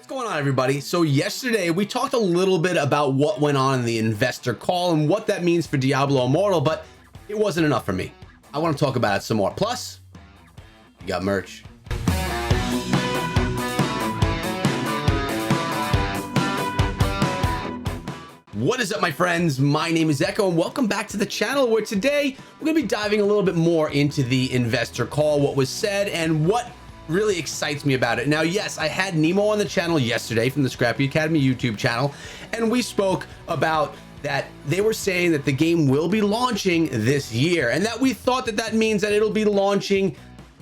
What's going on, everybody? So yesterday we talked a little bit about what went on in the investor call and what that means for Diablo Immortal, but it wasn't enough for me. I want to talk about it some more. Plus, you got merch. What is up, my friends? My name is Echo and welcome back to the channel, where today we're going to be diving a little bit more into the investor call, what was said, and what really excites me about it. Now, yes, I had Nemo on the channel yesterday from the Scrappy Academy YouTube channel, and we spoke about that they were saying that the game will be launching this year, and that we thought that that means that it'll be launching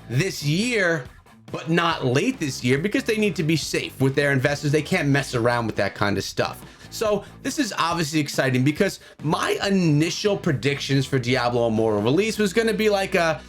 this year, but not late this year, because they need to be safe with their investors. They can't mess around with that kind of stuff. So this is obviously exciting, because my initial predictions for Diablo Immortal release was going to be like a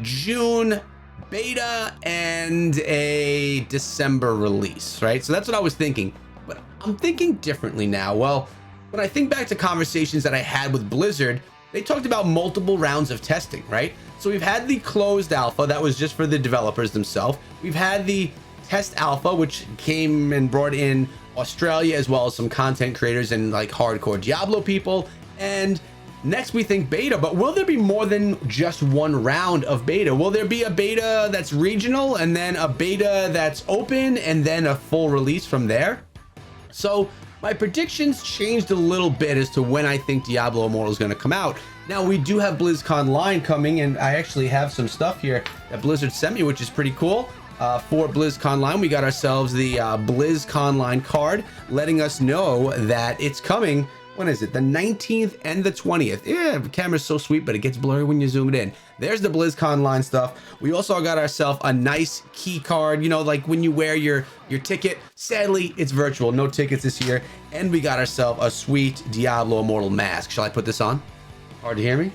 June beta and a December release, right? So that's what I was thinking, but I'm thinking differently now. Well, when I think back to conversations that I had with Blizzard, they talked about multiple rounds of testing, right? So we've had the closed alpha that was just for the developers themselves. We've had the test alpha, which came and brought in Australia as well as some content creators and like hardcore Diablo people. And next we think beta, but will there be more than just one round of beta? Will there be a beta that's regional and then a beta that's open and then a full release from there? So my predictions changed a little bit as to when I think Diablo Immortal is going to come out. Now, we do have BlizzConline coming, and I actually have some stuff here that Blizzard sent me, which is pretty cool. For BlizzConline, we got ourselves the BlizzConline card, letting us know that it's coming. When is it? The 19th and the 20th. Yeah, the camera's so sweet, but it gets blurry when you zoom it in. There's the BlizzConline stuff. We also got ourselves a nice key card, you know, like when you wear your ticket. Sadly, it's virtual, no tickets this year. And we got ourselves a sweet Diablo Immortal mask. Shall I put this on? Hard to hear me?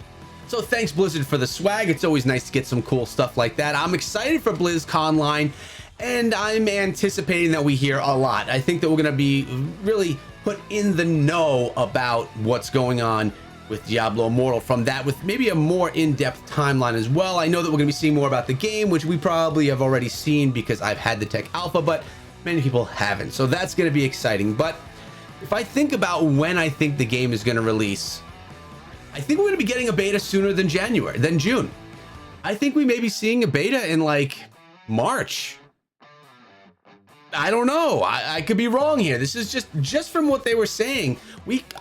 So thanks, Blizzard, for the swag. It's always nice to get some cool stuff like that. I'm excited for BlizzConline, and I'm anticipating that we hear a lot. I think that we're going to be really put in the know about what's going on with Diablo Immortal from that, with maybe a more in-depth timeline as well. I know that we're going to be seeing more about the game, which we probably have already seen because I've had the tech alpha, but many people haven't. So that's going to be exciting. But if I think about when I think the game is going to release, I think we're going to be getting a beta sooner than June. I think we may be seeing a beta in like March. I don't know. I could be wrong here. This is just from what they were saying.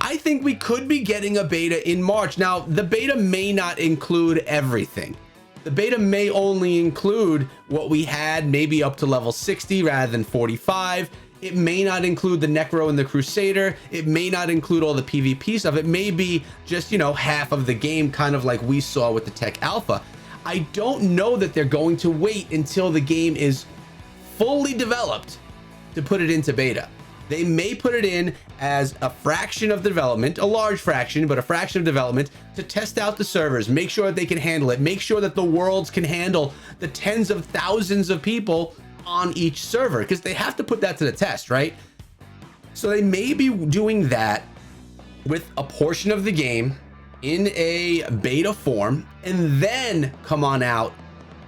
I think we could be getting a beta in March. Now, the beta may not include everything. The beta may only include what we had, maybe up to level 60 rather than 45. It may not include the Necro and the Crusader. It may not include all the PvP stuff. It may be just, you know, half of the game, kind of like we saw with the Tech Alpha. I don't know that they're going to wait until the game is fully developed to put it into beta. They may put it in as a fraction of development, a large fraction, but a fraction of development, to test out the servers, make sure that they can handle it, make sure that the worlds can handle the tens of thousands of people on each server, because they have to put that to the test, right? So they may be doing that with a portion of the game in a beta form, and then come on out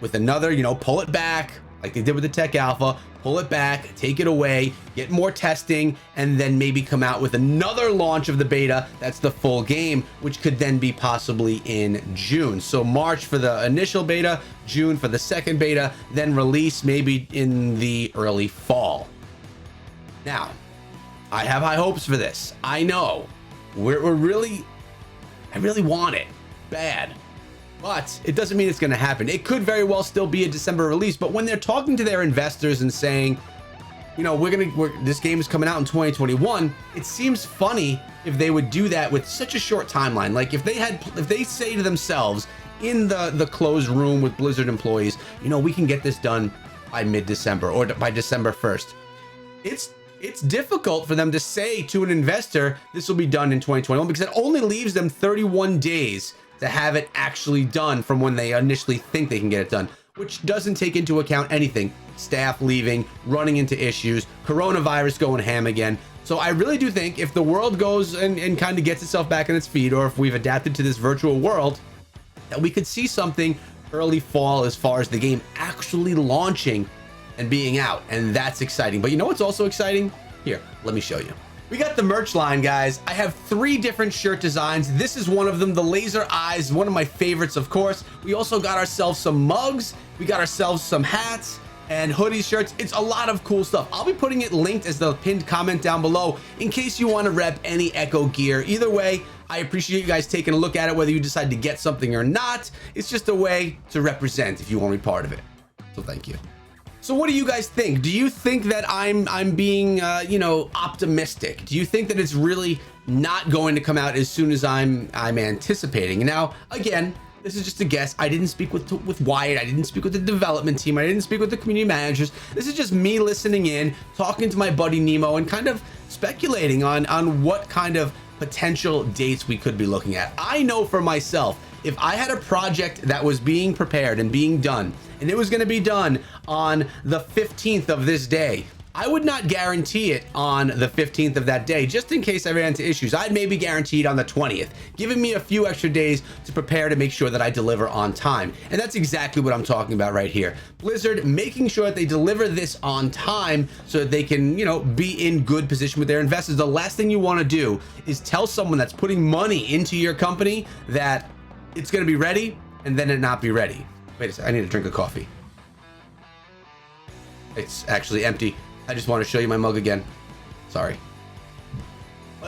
with another, you know, pull it back like they did with the Tech Alpha, pull it back, take it away, get more testing, and then maybe come out with another launch of the beta that's the full game, which could then be possibly in June. So March for the initial beta, June for the second beta, then release maybe in the early fall. Now, I have high hopes for this. I know I really want it bad, but it doesn't mean it's going to happen. It could very well still be a December release, but when they're talking to their investors and saying, you know, this game is coming out in 2021, it seems funny if they would do that with such a short timeline. Like if they say to themselves in the closed room with Blizzard employees, you know, we can get this done by mid-December or by December 1st. It's difficult for them to say to an investor, this will be done in 2021, because it only leaves them 31 days to have it actually done from when they initially think they can get it done, which doesn't take into account anything. Staff leaving, running into issues, coronavirus going ham again. So I really do think if the world goes and kind of gets itself back on its feet, or if we've adapted to this virtual world, that we could see something early fall as far as the game actually launching and being out, and that's exciting. But you know what's also exciting? Here, let me show you. We got the merch line, guys. I have 3 different shirt designs. This is one of them, the laser eyes, one of my favorites, of course. We also got ourselves some mugs. We got ourselves some hats and hoodie shirts. It's a lot of cool stuff. I'll be putting it linked as the pinned comment down below in case you want to rep any Echo gear. Either way, I appreciate you guys taking a look at it, whether you decide to get something or not. It's just a way to represent if you want to be part of it. So thank you. So what do you guys think? Do you think that I'm being, you know, optimistic? Do you think that it's really not going to come out as soon as I'm anticipating? Now, again, this is just a guess. I didn't speak with Wyatt. I didn't speak with the development team. I didn't speak with the community managers. This is just me listening in, talking to my buddy Nemo, and kind of speculating on what kind of potential dates we could be looking at. I know for myself, if I had a project that was being prepared and being done, and it was going to be done on the 15th of this day, I would not guarantee it on the 15th of that day, just in case I ran into issues. I'd maybe guarantee it on the 20th, giving me a few extra days to prepare to make sure that I deliver on time. And that's exactly what I'm talking about right here. Blizzard making sure that they deliver this on time so that they can, you know, be in good position with their investors. The last thing you want to do is tell someone that's putting money into your company that it's going to be ready and then it not be ready. Wait a second, I need a drink of coffee. It's actually empty. I just want to show you my mug again. Sorry.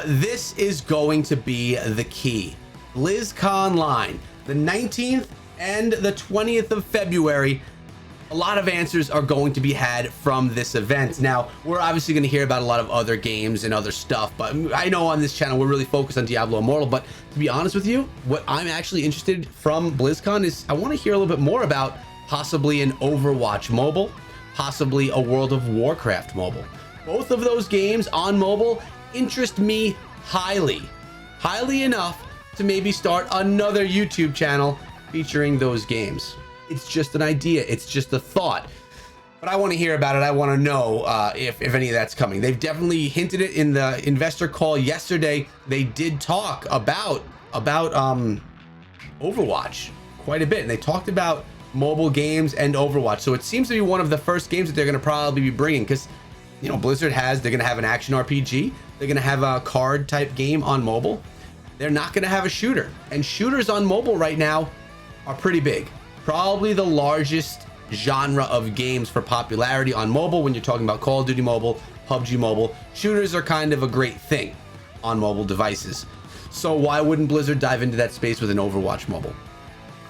This is going to be the key. BlizzConline, the 19th and the 20th of February. A lot of answers are going to be had from this event. Now, we're obviously going to hear about a lot of other games and other stuff, but I know on this channel we're really focused on Diablo Immortal. But to be honest with you, what I'm actually interested from BlizzCon is I want to hear a little bit more about possibly an Overwatch mobile, possibly a World of Warcraft mobile. Both of those games on mobile interest me highly enough to maybe start another YouTube channel featuring those games. It's just an idea. It's just a thought. But I want to hear about it. I want to know if any of that's coming. They've definitely hinted it in the investor call yesterday. They did talk about Overwatch quite a bit, and they talked about mobile games and Overwatch. So it seems to be one of the first games that they're going to probably be bringing, because, you know, Blizzard they're going to have an action RPG. They're going to have a card type game on mobile. They're not going to have a shooter, and shooters on mobile right now are pretty big. Probably the largest genre of games for popularity on mobile. When you're talking about Call of Duty Mobile, PUBG Mobile, shooters are kind of a great thing on mobile devices. So why wouldn't Blizzard dive into that space with an Overwatch mobile?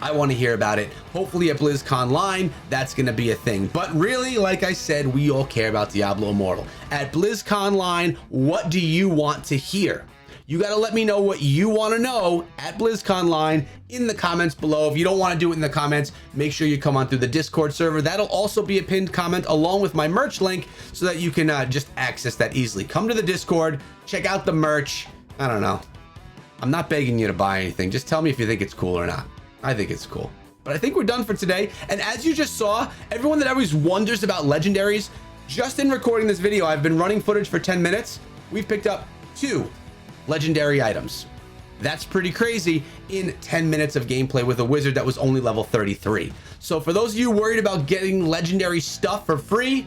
I want to hear about it. Hopefully at BlizzConline, that's going to be a thing. But really, like I said, we all care about Diablo Immortal. At BlizzConline, what do you want to hear? You got to let me know what you want to know at BlizzConline in the comments below. If you don't want to do it in the comments, make sure you come on through the Discord server. That'll also be a pinned comment along with my merch link so that you can just access that easily. Come to the Discord, check out the merch. I don't know. I'm not begging you to buy anything. Just tell me if you think it's cool or not. I think it's cool. But I think we're done for today. And as you just saw, everyone that always wonders about legendaries, just in recording this video, I've been running footage for 10 minutes. We've picked up 2 legendary items. That's pretty crazy in 10 minutes of gameplay with a wizard that was only level 33. So for those of you worried about getting legendary stuff for free,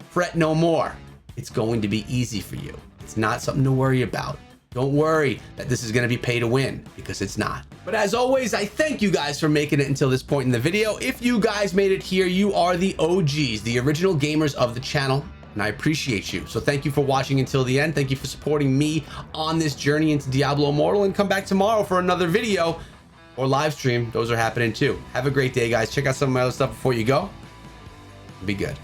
fret no more. It's going to be easy for you. It's not something to worry about. Don't worry that this is going to be pay to win, because it's not. But as always, I thank you guys for making it until this point in the video. If you guys made it here, you are the OGs, the original gamers of the channel, and I appreciate you. So thank you for watching until the end. Thank you for supporting me on this journey into Diablo Immortal, and come back tomorrow for another video or live stream. Those are happening too. Have a great day, guys. Check out some of my other stuff before you go. Be good.